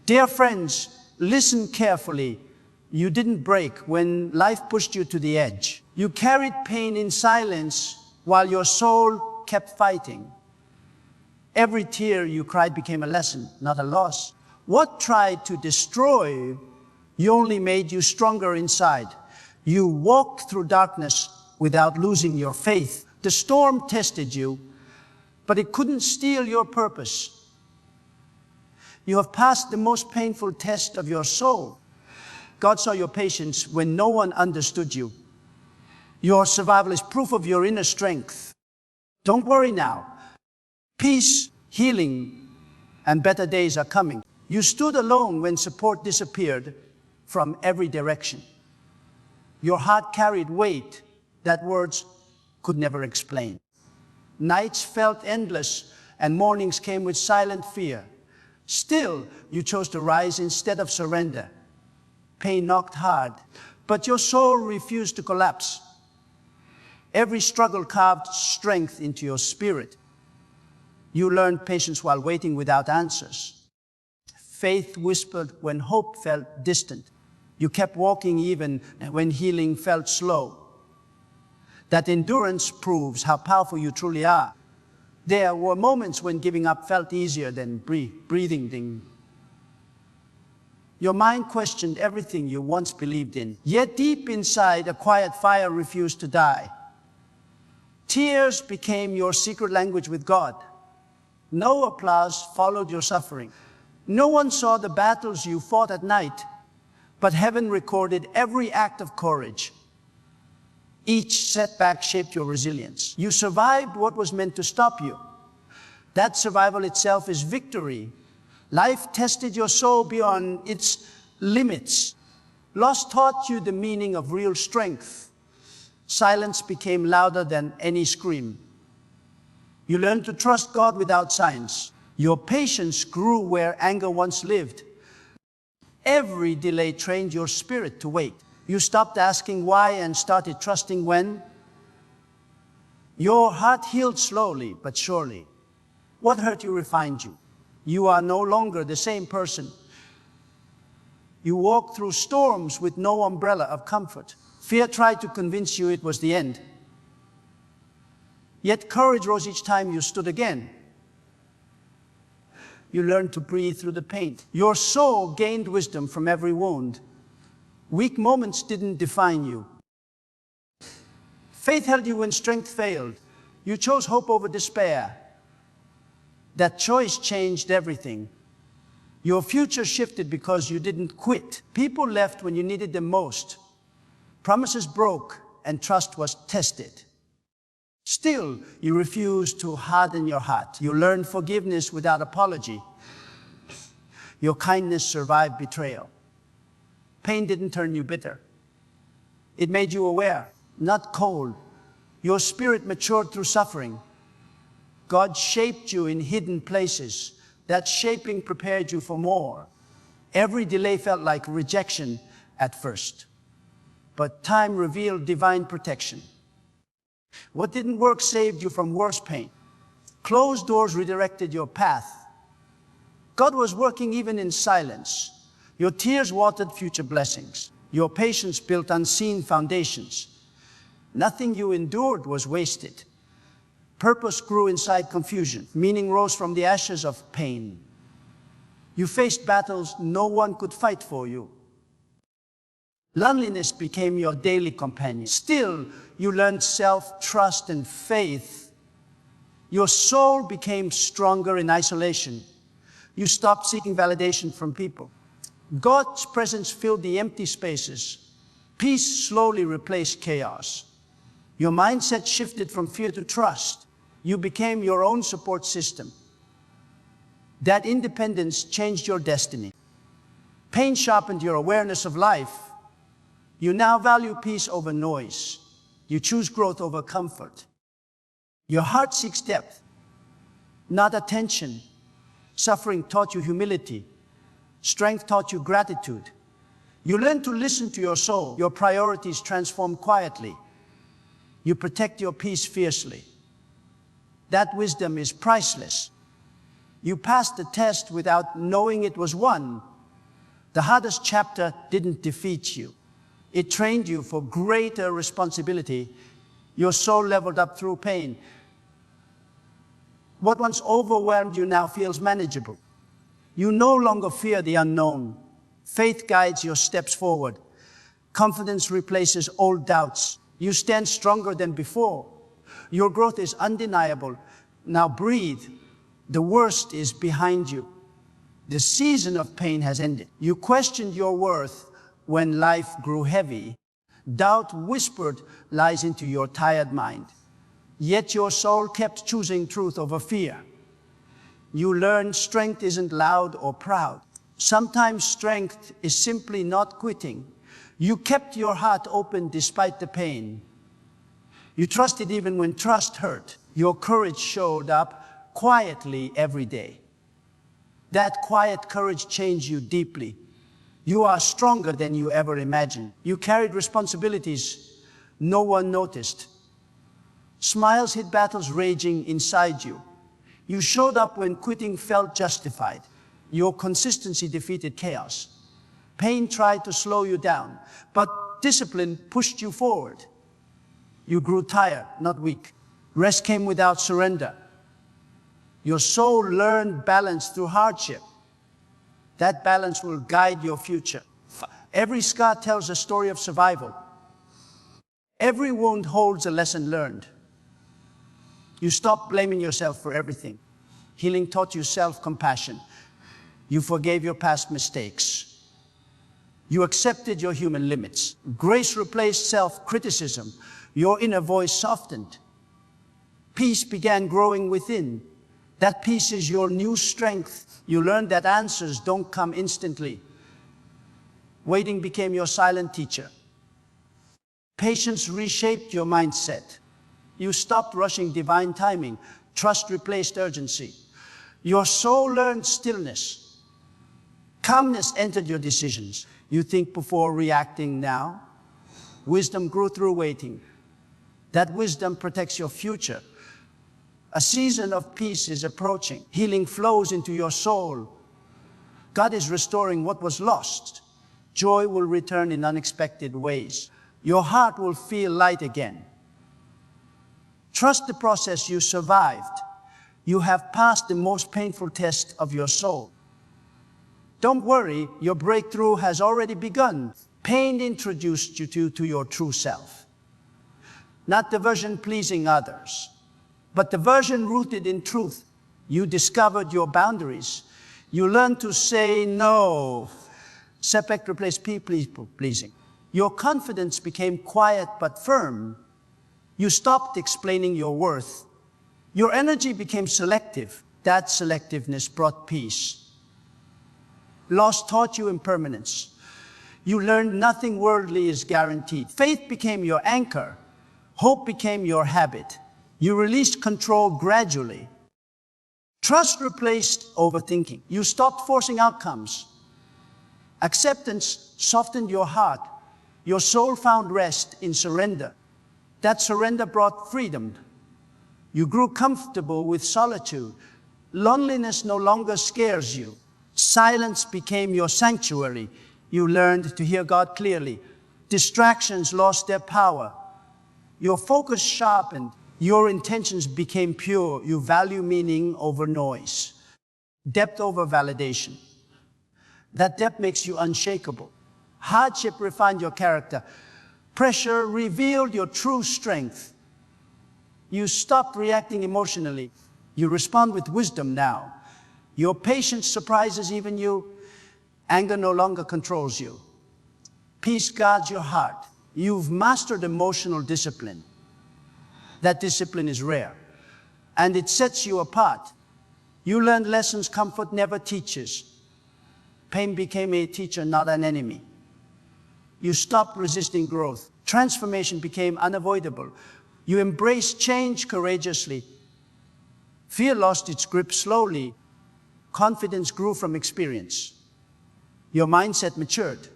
Dear friends, listen carefully. You didn't break when life pushed you to the edge. You carried pain in silence while your soul kept fighting. Every tear you cried became a lesson, not a loss. What tried to destroy you only made you stronger inside. You walked through darkness without losing your faith. The storm tested you, but it couldn't steal your purpose. You have passed the most painful test of your soul. God saw your patience when no one understood you. Your survival is proof of your inner strength. Don't worry now. Peace, healing, and better days are coming. You stood alone when support disappeared from every direction. Your heart carried weight that words could never explain. Nights felt endless, and mornings came with silent fear. Still, you chose to rise instead of surrender. Pain knocked hard, but your soul refused to collapse. Every struggle carved strength into your spirit. You learned patience while waiting without answers. Faith whispered when hope felt distant. You kept walking even when healing felt slow. That endurance proves how powerful you truly are. There were moments when giving up felt easier than breathing. Your mind questioned everything you once believed in. Yet deep inside, a quiet fire refused to die. Tears became your secret language with God. No applause followed your suffering. No one saw the battles you fought at night, but heaven recorded every act of courage. Each setback shaped your resilience. You survived what was meant to stop you. That survival itself is victory. Life tested your soul beyond its limits. Loss taught you the meaning of real strength. Silence became louder than any scream. You learned to trust God without signs. Your patience grew where anger once lived. Every delay trained your spirit to wait. You stopped asking why and started trusting when. Your heart healed slowly but surely. What hurt you refined you. You are no longer the same person. You walked through storms with no umbrella of comfort. Fear tried to convince you it was the end. Yet courage rose each time you stood again. You learned to breathe through the pain. Your soul gained wisdom from every wound. Weak moments didn't define you. Faith held you when strength failed. You chose hope over despair. That choice changed everything. Your future shifted because you didn't quit. People left when you needed them most. Promises broke and trust was tested. Still, you refused to harden your heart. You learned forgiveness without apology. Your kindness survived betrayal. Pain didn't turn you bitter. It made you aware, not cold. Your spirit matured through suffering. God shaped you in hidden places. That shaping prepared you for more. Every delay felt like rejection at first, but time revealed divine protection. What didn't work saved you from worse pain. Closed doors redirected your path. God was working even in silence. Your tears watered future blessings. Your patience built unseen foundations. Nothing you endured was wasted. Purpose grew inside confusion. Meaning rose from the ashes of pain. You faced battles no one could fight for you. Loneliness became your daily companion. Still, you learned self-trust and faith. Your soul became stronger in isolation. You stopped seeking validation from people. God's presence filled the empty spaces. Peace slowly replaced chaos. Your mindset shifted from fear to trust. You became your own support system. That independence changed your destiny. Pain sharpened your awareness of life. You now value peace over noise. You choose growth over comfort. Your heart seeks depth, not attention. Suffering taught you humility. Strength taught you gratitude. You learn to listen to your soul. Your priorities transform quietly. You protect your peace fiercely. That wisdom is priceless. You passed the test without knowing it was won. The hardest chapter didn't defeat you. It trained you for greater responsibility. Your soul leveled up through pain. What once overwhelmed you now feels manageable. You no longer fear the unknown. Faith guides your steps forward. Confidence replaces old doubts. You stand stronger than before. Your growth is undeniable. Now breathe. The worst is behind you. The season of pain has ended. You questioned your worth when life grew heavy. Doubt whispered lies into your tired mind. Yet your soul kept choosing truth over fear. You learned strength isn't loud or proud. Sometimes strength is simply not quitting. You kept your heart open despite the pain. You trusted even when trust hurt. Your courage showed up quietly every day. That quiet courage changed you deeply. You are stronger than you ever imagined. You carried responsibilities no one noticed. Smiles hid battles raging inside you. You showed up when quitting felt justified. Your consistency defeated chaos. Pain tried to slow you down, but discipline pushed you forward. You grew tired, not weak. Rest came without surrender. Your soul learned balance through hardship. That balance will guide your future. Every scar tells a story of survival. Every wound holds a lesson learned. You stopped blaming yourself for everything. Healing taught you self-compassion. You forgave your past mistakes. You accepted your human limits. Grace replaced self-criticism. Your inner voice softened. Peace began growing within. That peace is your new strength. You learned that answers don't come instantly. Waiting became your silent teacher. Patience reshaped your mindset. You stopped rushing divine timing. Trust replaced urgency. Your soul learned stillness. Calmness entered your decisions. You think before reacting now. Wisdom grew through waiting. That wisdom protects your future. A season of peace is approaching. Healing flows into your soul. God is restoring what was lost. Joy will return in unexpected ways. Your heart will feel light again. Trust the process. You survived. You have passed the most painful test of your soul. Don't worry, your breakthrough has already begun. Pain introduced you to your true self. Not the version pleasing others, but the version rooted in truth. You discovered your boundaries. You learned to say no. Setback replaced people pleasing. Your confidence became quiet but firm. You stopped explaining your worth. Your energy became selective. That selectiveness brought peace. Loss taught you impermanence. You learned nothing worldly is guaranteed. Faith became your anchor. Hope became your habit. You released control gradually. Trust replaced overthinking. You stopped forcing outcomes. Acceptance softened your heart. Your soul found rest in surrender. That surrender brought freedom. You grew comfortable with solitude. Loneliness no longer scares you. Silence became your sanctuary. You learned to hear God clearly. Distractions lost their power. Your focus sharpened. Your intentions became pure. You value meaning over noise. Depth over validation. That depth makes you unshakable. Hardship refined your character. Pressure revealed your true strength. You stopped reacting emotionally. You respond with wisdom now. Your patience surprises even you. Anger no longer controls you. Peace guards your heart. You've mastered emotional discipline. That discipline is rare, and it sets you apart. You learned lessons comfort never teaches. Pain became a teacher, not an enemy. You stopped resisting growth. Transformation became unavoidable. You embraced change courageously. Fear lost its grip slowly. Confidence grew from experience. Your mindset matured.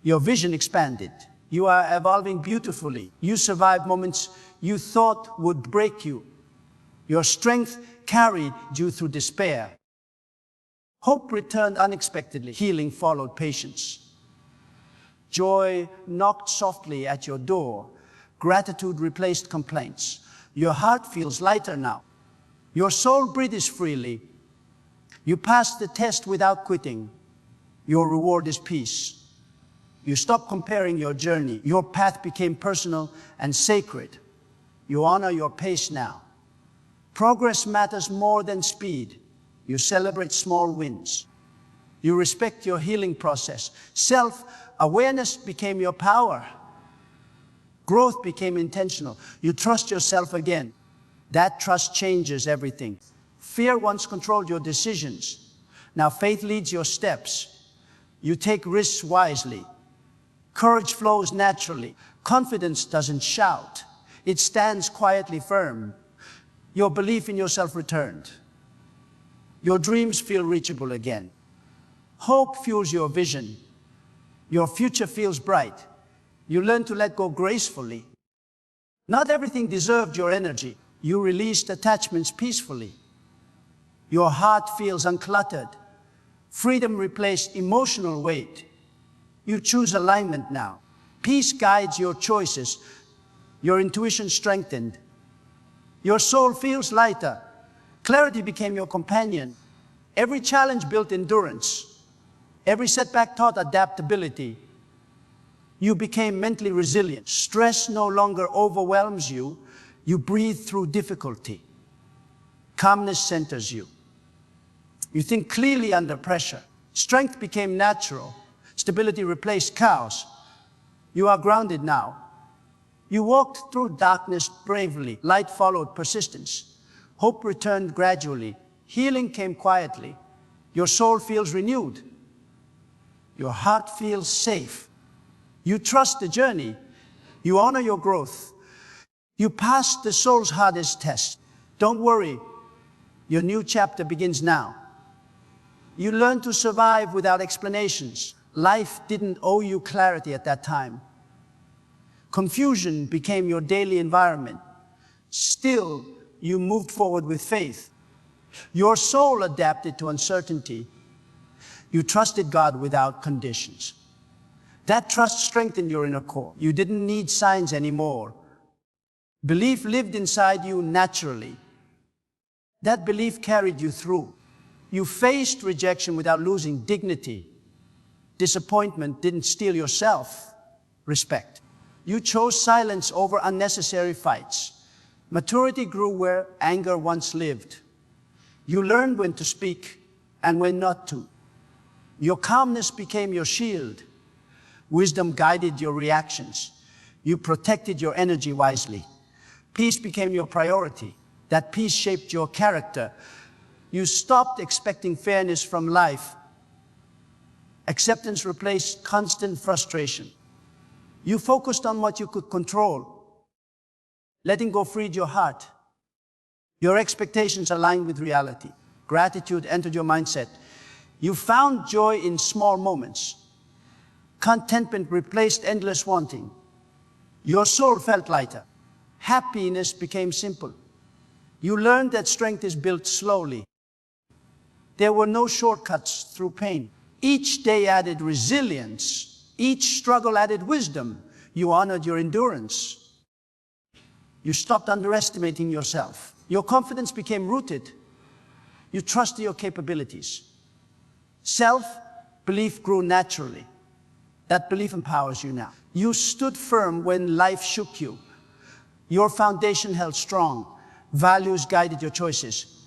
Your vision expanded. You are evolving beautifully. You survived moments you thought would break you. Your strength carried you through despair. Hope returned unexpectedly. Healing followed patience. Joy knocked softly at your door. Gratitude replaced complaints. Your heart feels lighter now. Your soul breathes freely. You passed the test without quitting. Your reward is peace. You stop comparing your journey. Your path became personal and sacred. You honor your pace now. Progress matters more than speed. You celebrate small wins. You respect your healing process. Self-awareness became your power. Growth became intentional. You trust yourself again. That trust changes everything. Fear once controlled your decisions. Now faith leads your steps. You take risks wisely. Courage flows naturally. Confidence doesn't shout. It stands quietly firm. Your belief in yourself returned. Your dreams feel reachable again. Hope fuels your vision. Your future feels bright. You learn to let go gracefully. Not everything deserved your energy. You released attachments peacefully. Your heart feels uncluttered. Freedom replaced emotional weight. You choose alignment now. Peace guides your choices. Your intuition strengthened. Your soul feels lighter. Clarity became your companion. Every challenge built endurance. Every setback taught adaptability. You became mentally resilient. Stress no longer overwhelms you. You breathe through difficulty. Calmness centers you. You think clearly under pressure. Strength became natural. Stability replaced chaos. You are grounded now. You walked through darkness bravely. Light followed persistence. Hope returned gradually. Healing came quietly. Your soul feels renewed. Your heart feels safe. You trust the journey. You honor your growth. You passed the soul's hardest test. Don't worry. Your new chapter begins now. You learn to survive without explanations. Life didn't owe you clarity at that time. Confusion became your daily environment. Still, you moved forward with faith. Your soul adapted to uncertainty. You trusted God without conditions. That trust strengthened your inner core. You didn't need signs anymore. Belief lived inside you naturally. That belief carried you through. You faced rejection without losing dignity. Disappointment didn't steal your self-respect. You chose silence over unnecessary fights. Maturity grew where anger once lived. You learned when to speak and when not to. Your calmness became your shield. Wisdom guided your reactions. You protected your energy wisely. Peace became your priority. That peace shaped your character. You stopped expecting fairness from life. Acceptance replaced constant frustration. You focused on what you could control. Letting go freed your heart. Your expectations aligned with reality. Gratitude entered your mindset. You found joy in small moments. Contentment replaced endless wanting. Your soul felt lighter. Happiness became simple. You learned that strength is built slowly. There were no shortcuts through pain. Each day added resilience. Each struggle added wisdom. You honored your endurance. You stopped underestimating yourself. Your confidence became rooted. You trusted your capabilities. Self-belief grew naturally. That belief empowers you now. You stood firm when life shook you. Your foundation held strong. Values guided your choices.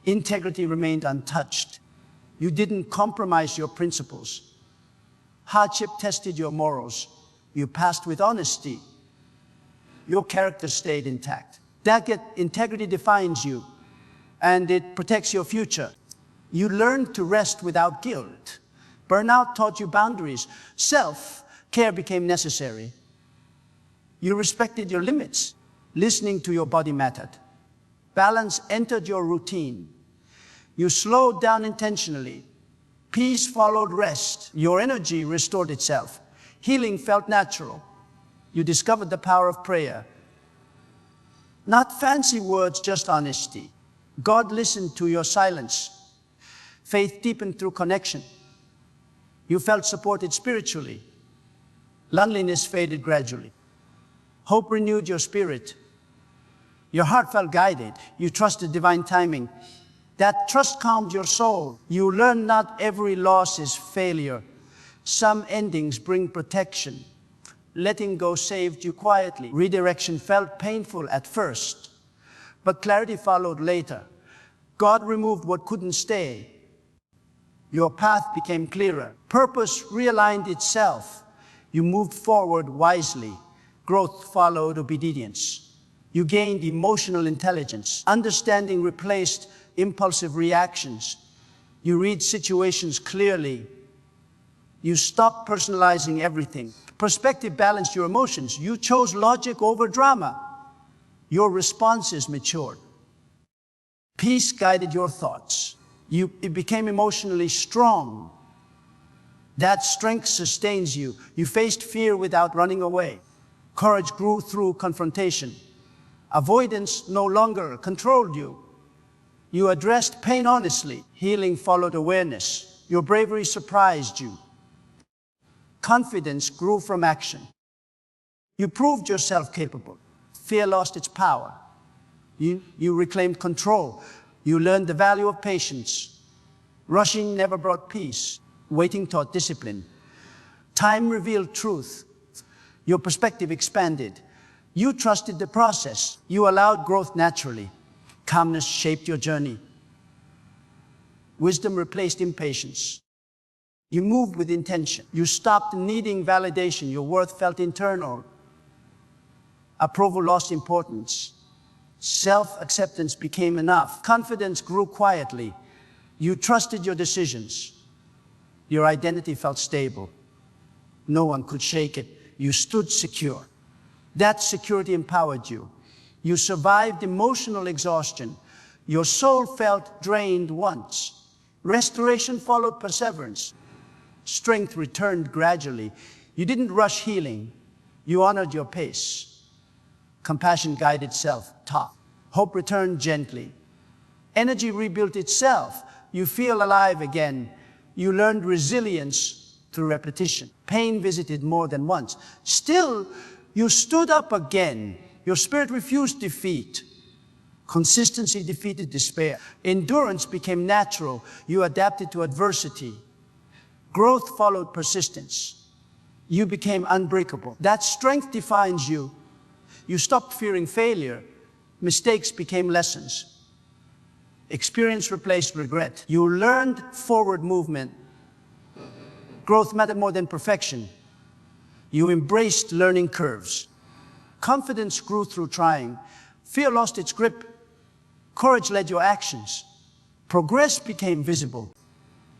Integrity remained untouched. You didn't compromise your principles. Hardship tested your morals. You passed with honesty. Your character stayed intact. That integrity defines you, and it protects your future. You learned to rest without guilt. Burnout taught you boundaries. Self-care became necessary. You respected your limits. Listening to your body mattered. Balance entered your routine. You slowed down intentionally. Peace followed rest. Your energy restored itself. Healing felt natural. You discovered the power of prayer. Not fancy words, just honesty. God listened to your silence. Faith deepened through connection. You felt supported spiritually. Loneliness faded gradually. Hope renewed your spirit. Your heart felt guided. You trusted divine timing. That trust calmed your soul. You learned not every loss is failure. Some endings bring protection. Letting go saved you quietly. Redirection felt painful at first, but clarity followed later. God removed what couldn't stay. Your path became clearer. Purpose realigned itself. You moved forward wisely. Growth followed obedience. You gained emotional intelligence. Understanding replaced impulsive reactions. You read situations clearly. You stopped personalizing everything. Perspective balanced your emotions. You chose logic over drama. Your responses matured. Peace guided your thoughts. You became emotionally strong. That strength sustains you. You faced fear without running away. Courage grew through confrontation. Avoidance no longer controlled you. You addressed pain honestly. Healing followed awareness. Your bravery surprised you. Confidence grew from action. You proved yourself capable. Fear lost its power. You reclaimed control. You learned the value of patience. Rushing never brought peace. Waiting taught discipline. Time revealed truth. Your perspective expanded. You trusted the process. You allowed growth naturally. Calmness shaped your journey. Wisdom replaced impatience. You moved with intention. You stopped needing validation. Your worth felt internal. Approval lost importance. Self-acceptance became enough. Confidence grew quietly. You trusted your decisions. Your identity felt stable. No one could shake it. You stood secure. That security empowered you. You survived emotional exhaustion. Your soul felt drained once. Restoration followed perseverance. Strength returned gradually. You didn't rush healing. You honored your pace. Compassion guided self-talk. Hope returned gently. Energy rebuilt itself. You feel alive again. You learned resilience through repetition. Pain visited more than once. Still, you stood up again. Your spirit refused defeat. Consistency defeated despair. Endurance became natural. You adapted to adversity. Growth followed persistence. You became unbreakable. That strength defines you. You stopped fearing failure. Mistakes became lessons. Experience replaced regret. You learned forward movement. Growth mattered more than perfection. You embraced learning curves. Confidence grew through trying. Fear lost its grip. Courage led your actions. Progress became visible.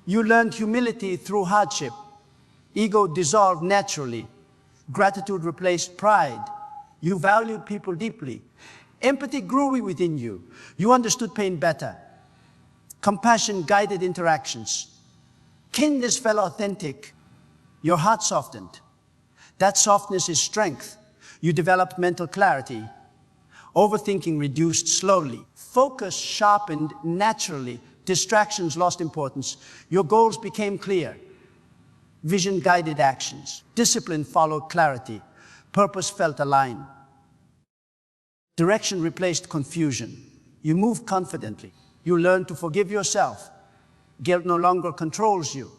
You learned humility through hardship. Ego dissolved naturally. Gratitude replaced pride. You valued people deeply. Empathy grew within you. You understood pain better. Compassion guided interactions. Kindness felt authentic. Your heart softened. That softness is strength. You developed mental clarity. Overthinking reduced slowly. Focus sharpened naturally. Distractions lost importance. Your goals became clear. Vision guided actions. Discipline followed clarity. Purpose felt aligned. Direction replaced confusion. You moved confidently. You learned to forgive yourself. Guilt no longer controls you.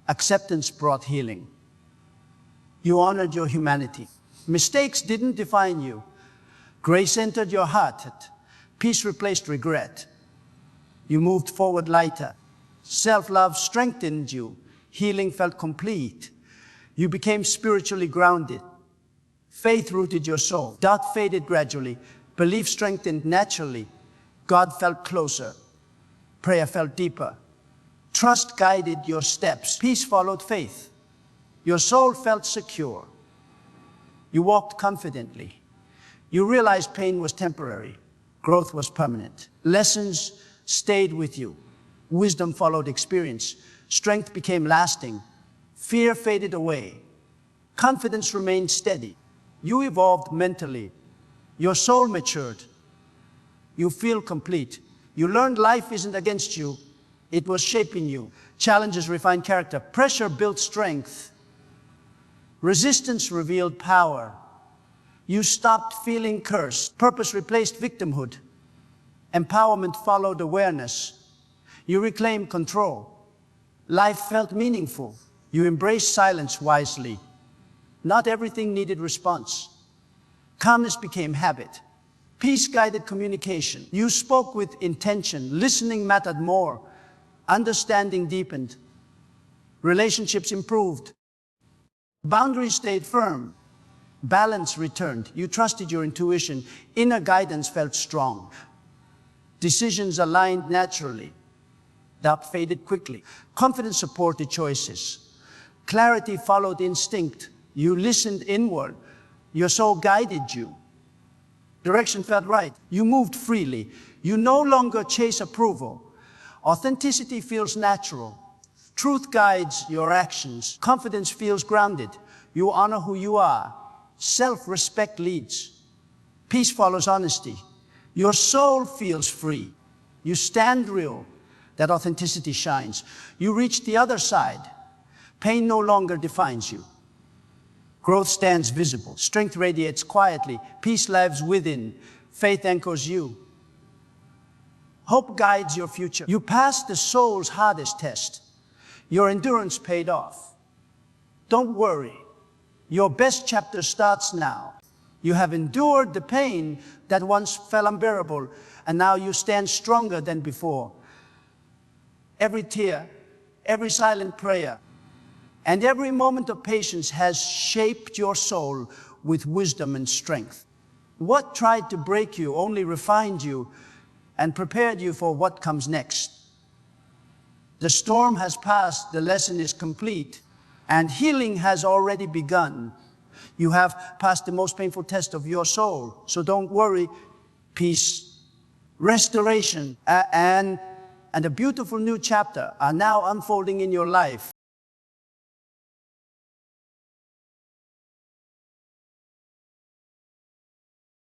Acceptance brought healing. You honored your humanity. Mistakes didn't define you. Grace entered your heart. Peace replaced regret. You moved forward lighter. Self-love strengthened you. Healing felt complete. You became spiritually grounded. Faith rooted your soul. Doubt faded gradually. Belief strengthened naturally. God felt closer. Prayer felt deeper. Trust guided your steps. Peace followed faith. Your soul felt secure. You walked confidently. You realized pain was temporary. Growth was permanent. Lessons stayed with you. Wisdom followed experience. Strength became lasting. Fear faded away. Confidence remained steady. You evolved mentally. Your soul matured. You feel complete. You learned life isn't against you. It was shaping you. Challenges refined character. Pressure built strength. Resistance revealed power. You stopped feeling cursed. Purpose replaced victimhood. Empowerment followed awareness. You reclaimed control. Life felt meaningful. You embraced silence wisely. Not everything needed response. Calmness became habit. Peace guided communication. You spoke with intention. Listening mattered more. Understanding deepened. Relationships improved. Boundaries stayed firm. Balance returned. You trusted your intuition. Inner guidance felt strong. Decisions aligned naturally. Doubt faded quickly. Confidence supported choices. Clarity followed instinct. You listened inward. Your soul guided you. Direction felt right. You moved freely. You no longer chase approval. Authenticity feels natural. Truth guides your actions. Confidence feels grounded. You honor who you are. Self-respect leads. Peace follows honesty. Your soul feels free. You stand real. That authenticity shines. You reach the other side. Pain no longer defines you. Growth stands visible. Strength radiates quietly. Peace lives within. Faith anchors you. Hope guides your future. You passed the soul's hardest test. Your endurance paid off. Don't worry. Your best chapter starts now. You have endured the pain that once felt unbearable, and now you stand stronger than before. Every tear, every silent prayer, and every moment of patience has shaped your soul with wisdom and strength. What tried to break you only refined you and prepared you for what comes next. The storm has passed, the lesson is complete, and healing has already begun. You have passed the most painful test of your soul, so don't worry. Peace, restoration, and a beautiful new chapter are now unfolding in your life.